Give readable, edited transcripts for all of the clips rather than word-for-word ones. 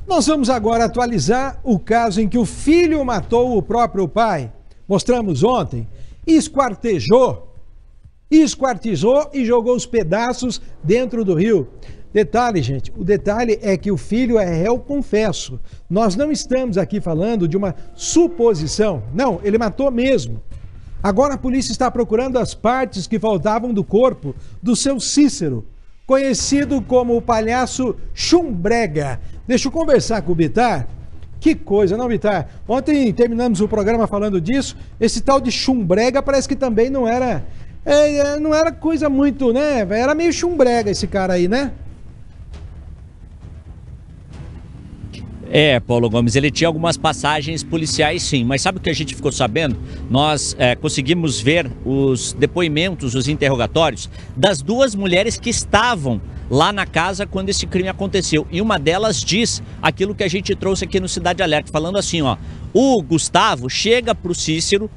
Nós vamos agora atualizar o caso em que o filho matou o próprio pai. Mostramos ontem, esquartejou e jogou os pedaços dentro do rio. Detalhe, gente, o detalhe é que o filho é réu confesso. Nós não estamos aqui falando de uma suposição. Não, ele matou mesmo. Agora a polícia está procurando as partes que faltavam do corpo do seu Cícero, conhecido como o palhaço Chumbrega. Deixa eu conversar com o Bitar. Que coisa, não, Bitar? Ontem terminamos o programa falando disso. Esse tal de Chumbrega parece que também não era coisa muito, né? Era meio chumbrega esse cara aí, né? Paulo Gomes, ele tinha algumas passagens policiais, sim, mas sabe o que a gente ficou sabendo? Nós conseguimos ver os depoimentos, os interrogatórios das duas mulheres que estavam lá na casa quando esse crime aconteceu. E uma delas diz aquilo que a gente trouxe aqui no Cidade Alerta, falando assim, ó, o Gustavo chega pro Cícero,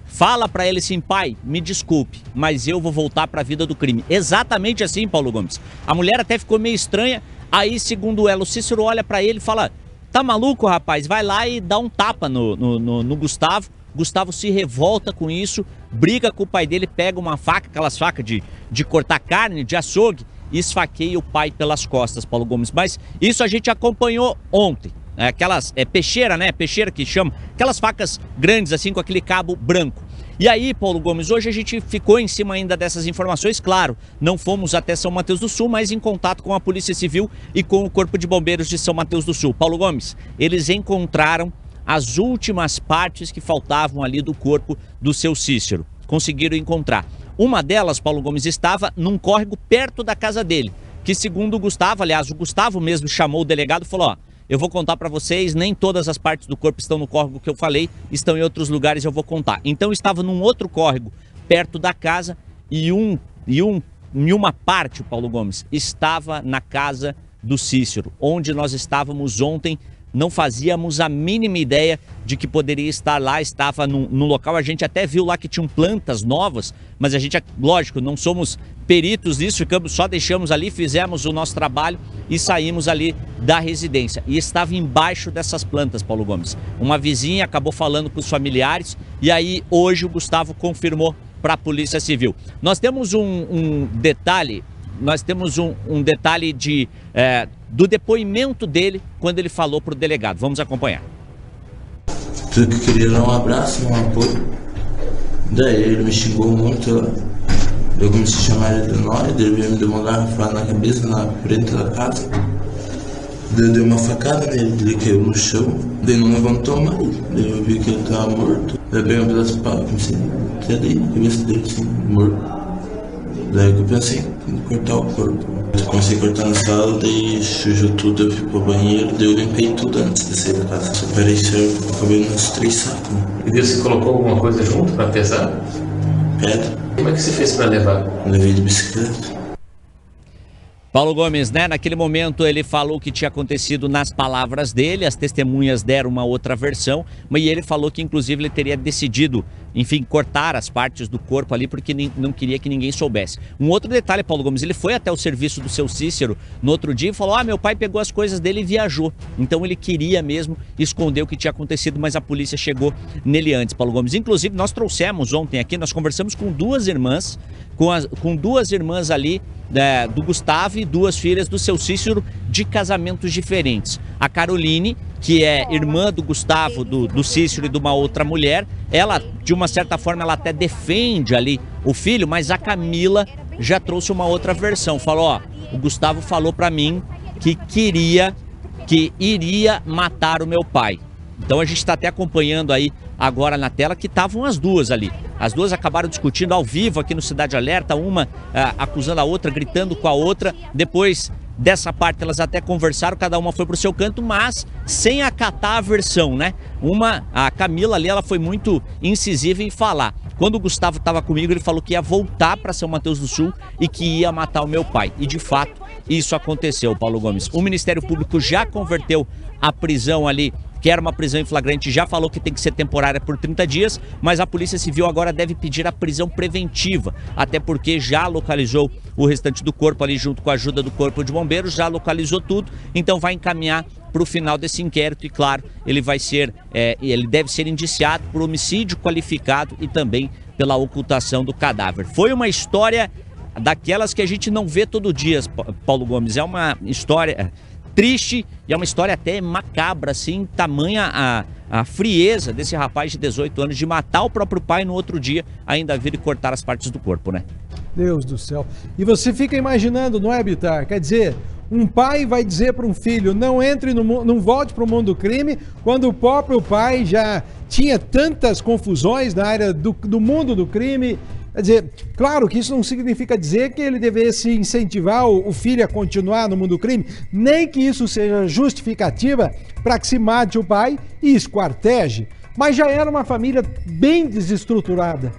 fala pra ele assim, pai, me desculpe, mas eu vou voltar pra vida do crime. Exatamente assim, Paulo Gomes. A mulher até ficou meio estranha, aí segundo ela, o Cícero olha pra ele e fala... Tá maluco, rapaz? Vai lá e dá um tapa no Gustavo. Gustavo se revolta com isso, briga com o pai dele, pega uma faca, aquelas facas de cortar carne, de açougue, e esfaqueia o pai pelas costas, Paulo Gomes. Mas isso a gente acompanhou ontem. Aquelas peixeira, né? Peixeira que chama. Aquelas facas grandes assim com aquele cabo branco. E aí, Paulo Gomes, hoje a gente ficou em cima ainda dessas informações, claro, não fomos até São Mateus do Sul, mas em contato com a Polícia Civil e com o Corpo de Bombeiros de São Mateus do Sul. Paulo Gomes, eles encontraram as últimas partes que faltavam ali do corpo do seu Cícero. Conseguiram encontrar. Uma delas, Paulo Gomes, estava num córrego perto da casa dele, que segundo o Gustavo, aliás, o Gustavo mesmo chamou o delegado e falou, ó, eu vou contar para vocês, nem todas as partes do corpo estão no córrego que eu falei, estão em outros lugares, eu vou contar. Então estava num outro córrego perto da casa e uma parte, Paulo Gomes, estava na casa do Cícero, onde nós estávamos ontem. Não fazíamos a mínima ideia de que poderia estar lá, estava no local, a gente até viu lá que tinham plantas novas, mas a gente, lógico, não somos peritos nisso, só deixamos ali, fizemos o nosso trabalho e saímos ali da residência. E estava embaixo dessas plantas, Paulo Gomes. Uma vizinha acabou falando com os familiares e aí hoje o Gustavo confirmou para a Polícia Civil. Nós temos um detalhe, do depoimento dele quando ele falou para o delegado. Vamos acompanhar. Tudo que queria era um abraço, um apoio. Daí ele me xingou muito. Eu comecei a chamar ele de nós, ele veio me dar uma garrafada na cabeça, na frente da casa. Daí eu dei uma facada nele, ele caiu no chão, daí não levantou mais. Daí eu vi que ele estava morto. Daí eu peguei um pedaço de pau, comecei a tirar daí, a cabeça dele assim, morto. Daí eu pensei em cortar o corpo. Eu comecei a cortar na sala, daí sujou tudo, eu fui pro banheiro, daí eu limpei tudo antes de sair da casa. Separei certo, acabei nos 3 sacos. E daí você colocou alguma coisa junto pra pesar? Pedra. Como é que você fez pra levar? Eu levei de bicicleta. Paulo Gomes, né? Naquele momento ele falou o que tinha acontecido nas palavras dele, as testemunhas deram uma outra versão, mas ele falou que inclusive ele teria decidido, enfim, cortar as partes do corpo ali porque não queria que ninguém soubesse. Um outro detalhe, Paulo Gomes, ele foi até o serviço do seu Cícero no outro dia e falou, meu pai pegou as coisas dele e viajou. Então ele queria mesmo esconder o que tinha acontecido, mas a polícia chegou nele antes, Paulo Gomes. Inclusive nós trouxemos ontem aqui, nós conversamos com duas irmãs, com duas irmãs ali, do Gustavo e 2 filhas do seu Cícero de casamentos diferentes. A Caroline, que é irmã do Gustavo, do Cícero e de uma outra mulher, ela, de uma certa forma, ela até defende ali o filho, mas a Camila já trouxe uma outra versão. Falou, o Gustavo falou pra mim que iria matar o meu pai. Então a gente está até acompanhando aí agora na tela que estavam as duas ali. As duas acabaram discutindo ao vivo aqui no Cidade Alerta, uma acusando a outra, gritando com a outra. Depois dessa parte elas até conversaram, cada uma foi pro seu canto, mas sem acatar a versão, né? A Camila ali, ela foi muito incisiva em falar. Quando o Gustavo estava comigo, ele falou que ia voltar para São Mateus do Sul e que ia matar o meu pai. E de fato, isso aconteceu, Paulo Gomes. O Ministério Público já converteu a prisão ali quer uma prisão em flagrante, já falou que tem que ser temporária por 30 dias, mas a Polícia Civil agora deve pedir a prisão preventiva, até porque já localizou o restante do corpo ali junto com a ajuda do Corpo de Bombeiros, já localizou tudo, então vai encaminhar para o final desse inquérito e, claro, ele deve ser indiciado por homicídio qualificado e também pela ocultação do cadáver. Foi uma história daquelas que a gente não vê todo dia, Paulo Gomes. É uma história triste e é uma história até macabra, assim, tamanha a frieza desse rapaz de 18 anos de matar o próprio pai no outro dia, ainda vir e cortar as partes do corpo, né? Deus do céu. E você fica imaginando, não é, Bitar? Quer dizer, um pai vai dizer para um filho, não volte para o mundo do crime, quando o próprio pai já tinha tantas confusões na área do mundo do crime. Quer dizer, claro que isso não significa dizer que ele devesse incentivar o filho a continuar no mundo do crime, nem que isso seja justificativa para que se mate o pai e esquarteje. Mas já era uma família bem desestruturada.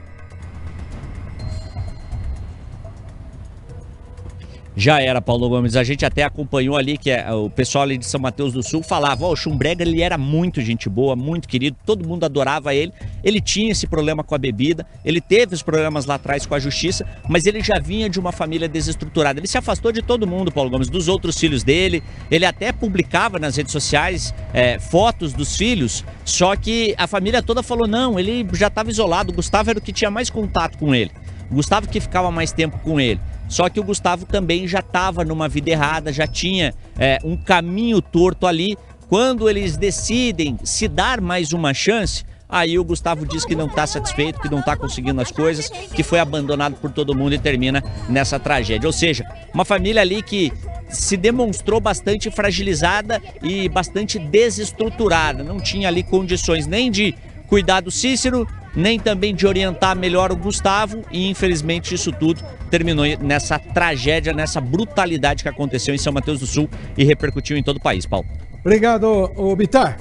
Já era, Paulo Gomes. A gente até acompanhou ali que o pessoal ali de São Mateus do Sul falava, o Schumberger, ele era muito gente boa, muito querido, todo mundo adorava ele. Ele tinha esse problema com a bebida, ele teve os problemas lá atrás com a justiça, mas ele já vinha de uma família desestruturada. Ele se afastou de todo mundo, Paulo Gomes, dos outros filhos dele. Ele até publicava nas redes sociais fotos dos filhos, só que a família toda falou, não, ele já estava isolado. O Gustavo era o que tinha mais contato com ele. O Gustavo que ficava mais tempo com ele. Só que o Gustavo também já estava numa vida errada, já tinha um caminho torto ali. Quando eles decidem se dar mais uma chance, aí o Gustavo diz que não está satisfeito, que não está conseguindo as coisas, que foi abandonado por todo mundo e termina nessa tragédia. Ou seja, uma família ali que se demonstrou bastante fragilizada e bastante desestruturada. Não tinha ali condições nem de cuidar do Cícero, nem também de orientar melhor o Gustavo, e infelizmente isso tudo terminou nessa tragédia, nessa brutalidade que aconteceu em São Mateus do Sul e repercutiu em todo o país, Paulo. Obrigado, Bitar.